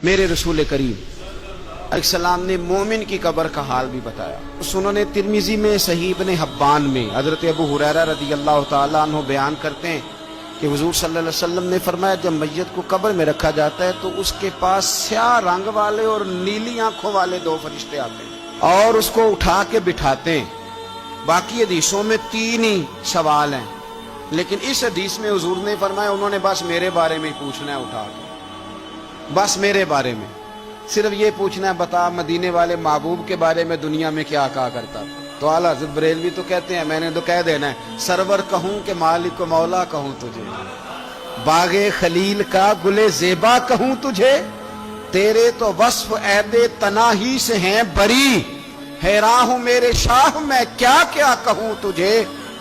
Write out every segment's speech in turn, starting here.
میرے رسول کریم علیہ السلام نے مومن کی قبر کا حال بھی بتایا۔ سنن ترمذی میں، صحیح ابن حبان میں حضرت ابو ہریرہ رضی اللہ تعالیٰ عنہ بیان کرتے ہیں کہ حضور صلی اللہ علیہ وسلم نے فرمایا جب میت کو قبر میں رکھا جاتا ہے تو اس کے پاس سیاہ رنگ والے اور نیلی آنکھوں والے دو فرشتے آتے ہیں اور اس کو اٹھا کے بٹھاتے ہیں۔ باقی حدیثوں میں 3 ہی سوال ہیں، لیکن اس حدیث میں حضور نے فرمایا انہوں نے بس میرے بارے میں ہی پوچھنا ہے، اٹھا کے بس میرے بارے میں صرف یہ پوچھنا ہے، بتا مدینے والے محبوب کے بارے میں دنیا میں کیا کہا کرتا تھا؟ تو اعلیٰ حضرت بریلوی تو کہتے ہیں میں نے تو کہہ دینا ہے سرور کہوں کہ مالک و مولا کہوں تجھے، باغ خلیل کا گلے زیبا کہوں تجھے، تیرے تو وصف عید تناہی سے ہیں بری، حیران ہوں میرے شاہ میں کیا کیا کہوں تجھے،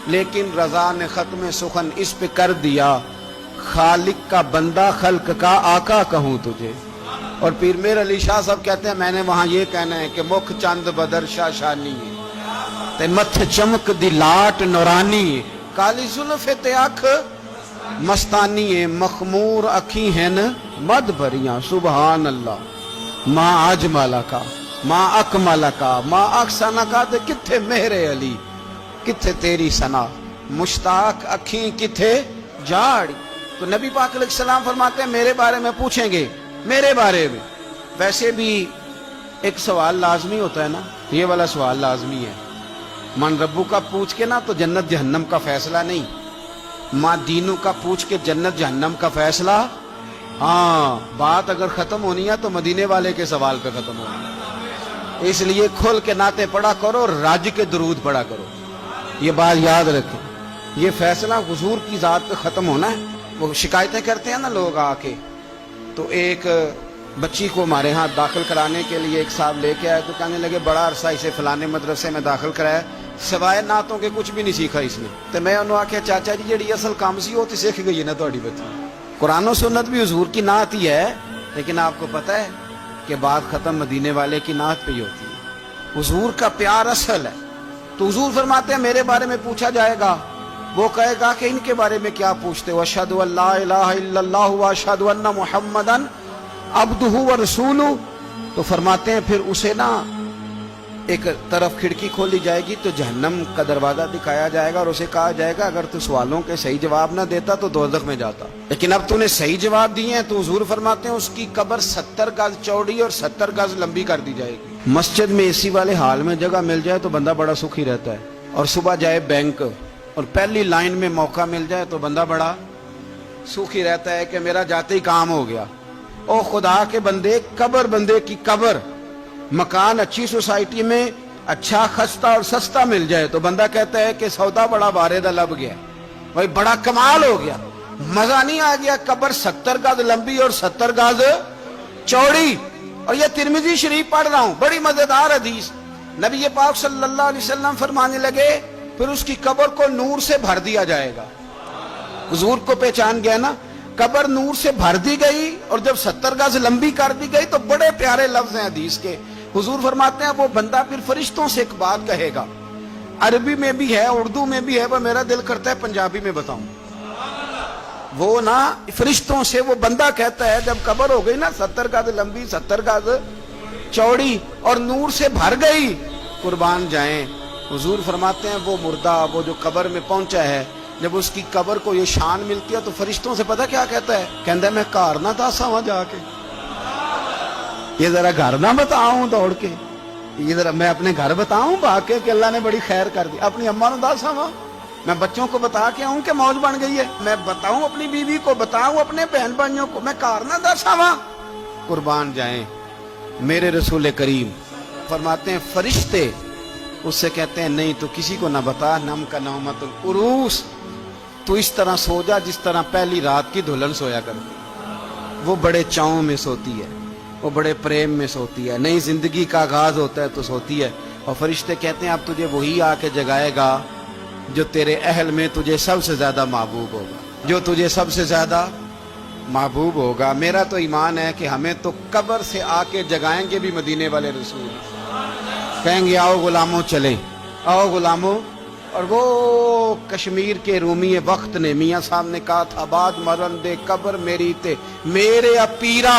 لیکن رضا نے ختم سخن اس پہ کر دیا، خالق کا بندہ خلق کا آقا کہوں تجھے۔ اور پیر میر علی شاہ صاحب کہتے ہیں میں نے وہاں یہ کہنا ہے کہ مکھ چند بدر شاہ شانی ہے تے متھ چمک دی لاٹ نورانی ہے، کالی زلف تے اکھ مستانی ہے، مخمور اکھی ہیں مد بھریاں، سبحان اللہ ما اجمل کا ما اکمل کا ما احسن کا، تے کتھے مہر علی کتھے تیری ثنا، مشتاق اکھیں کتھے جاڑی۔ تو نبی پاک علیہ السلام فرماتے ہیں میرے بارے میں پوچھیں گے، میرے بارے میں۔ ویسے بھی ایک سوال لازمی ہوتا ہے نا، یہ والا سوال لازمی ہے، من ربو کا پوچھ کے نا تو جنت جہنم کا فیصلہ نہیں، ماں دینوں کا پوچھ کے جنت جہنم کا فیصلہ۔ ہاں بات اگر ختم ہونی ہے تو مدینے والے کے سوال پہ ختم ہونی ہے، اس لیے کھل کے نعتیں پڑھا کرو، راج کے درود پڑھا کرو، یہ بات یاد رکھیں، یہ فیصلہ حضور کی ذات پہ ختم ہونا ہے۔ وہ شکایتیں کرتے ہیں نا لوگ آ کے، تو ایک بچی کو ہمارے ہاں داخل کرانے کے لیے ایک صاحب لے کے آئے تو کہنے لگے بڑا عرصہ اسے فلانے مدرسے میں داخل کرایا، سوائے نعتوں کے کچھ بھی نہیں سیکھا اس نے۔ تو میں انہوں آکھیا چاچا جی جڑی اصل کام سی وہ تو سیکھ گئی ہے نا تہاڈی بچی، قرآن و سنت بھی حضور کی نعت ہی ہے، لیکن آپ کو پتہ ہے کہ بات ختم مدینے والے کی نعت پہ ہی ہوتی ہے، حضور کا پیار اصل ہے۔ تو حضور فرماتے ہیں میرے بارے میں پوچھا جائے گا، وہ کہے گا کہ ان کے بارے میں کیا پوچھتے ہو، اشہد ان لا الہ الا اللہ واشہد ان محمدن عبدہ ورسولہ۔ تو فرماتے ہیں پھر اسے نا ایک طرف کھڑکی کھولی جائے گی تو جہنم کا دروازہ دکھایا جائے گا اور اسے کہا جائے گا اگر تو سوالوں کے صحیح جواب نہ دیتا تو دوزخ میں جاتا، لیکن اب تو نے صحیح جواب دیے ہیں۔ تو حضور فرماتے ہیں اس کی قبر 70 گز چوڑی اور 70 گز لمبی کر دی جائے گی۔ مسجد میں اے سی والے حال میں جگہ مل جائے تو بندہ بڑا سکھی رہتا ہے، اور صبح جائے بینک اور پہلی لائن میں موقع مل جائے تو بندہ بڑا سوکھی رہتا ہے کہ میرا جاتے ہی کام ہو گیا۔ او خدا کے بندے، قبر بندے کی قبر، مکان اچھی سوسائٹی میں اچھا خستہ اور سستا مل جائے تو بندہ کہتا ہے کہ سودا بڑا باریدہ لب گیا، بھائی بڑا کمال ہو گیا، مزہ نہیں آ گیا۔ قبر 70 گز لمبی اور 70 گز چوڑی، اور یہ ترمذی شریف پڑھ رہا ہوں، بڑی مزیدار حدیث۔ نبی پاک صلی اللہ علیہ وسلم فرمانے لگے پھر اس کی قبر کو نور سے بھر دیا جائے گا۔ حضور کو پہچان گیا نا، قبر نور سے بھر دی گئی اور جب 70 گز لمبی کر دی گئی تو بڑے پیارے لفظ ہیں حدیث کے۔ حضور فرماتے ہیں وہ بندہ پھر فرشتوں سے ایک بات کہے گا، عربی میں بھی ہے اردو میں بھی ہے، پر میرا دل کرتا ہے پنجابی میں بتاؤں۔ وہ نا فرشتوں سے وہ بندہ کہتا ہے جب قبر ہو گئی نا 70 گز لمبی 70 گز چوڑی اور نور سے بھر گئی، قربان جائیں، حضور فرماتے ہیں وہ مردہ وہ جو قبر میں پہنچا ہے جب اس کی قبر کو یہ شان ملتی ہے تو فرشتوں سے پتہ کیا کہتا ہے، کہتا ہے میں گھر نہ دسا وہاں جا کے، یہ ذرا گھر نہ بتاؤں دوڑ کے، یہ ذرا میں اپنے گھر بتاؤں بھاگ کے کہ اللہ نے بڑی خیر کر دی، اپنی اماں نہ دسا وہاں، میں بچوں کو بتا کے آؤں کہ موج بن گئی ہے، میں بتاؤں اپنی بیوی کو، بتاؤں اپنے بہن بھائیوں کو، میں گھر نہ دسا وہاں۔ قربان جائیں میرے رسول کریم فرماتے ہیں فرشتے اس سے کہتے ہیں نہیں تو کسی کو نہ بتا، نم کا نومت العروس، تو اس طرح سو جا جس طرح پہلی رات کی دلہن سویا کرتی، وہ بڑے چاؤں میں سوتی ہے، وہ بڑے پریم میں سوتی ہے، نئی زندگی کا آغاز ہوتا ہے تو سوتی ہے، اور فرشتے کہتے ہیں اب تجھے وہی آ کے جگائے گا جو تیرے اہل میں تجھے سب سے زیادہ محبوب ہوگا، جو تجھے سب سے زیادہ محبوب ہوگا۔ میرا تو ایمان ہے کہ ہمیں تو قبر سے آ کے جگائیں گے بھی مدینے والے رسول، کہیں گے آؤ غلاموں چلیں، آؤ غلاموں۔ اور وہ کشمیر کے رومی وقت نے میاں صاحب نے کہا تھا بعد مرن دے قبر میری تے میرے اپیرا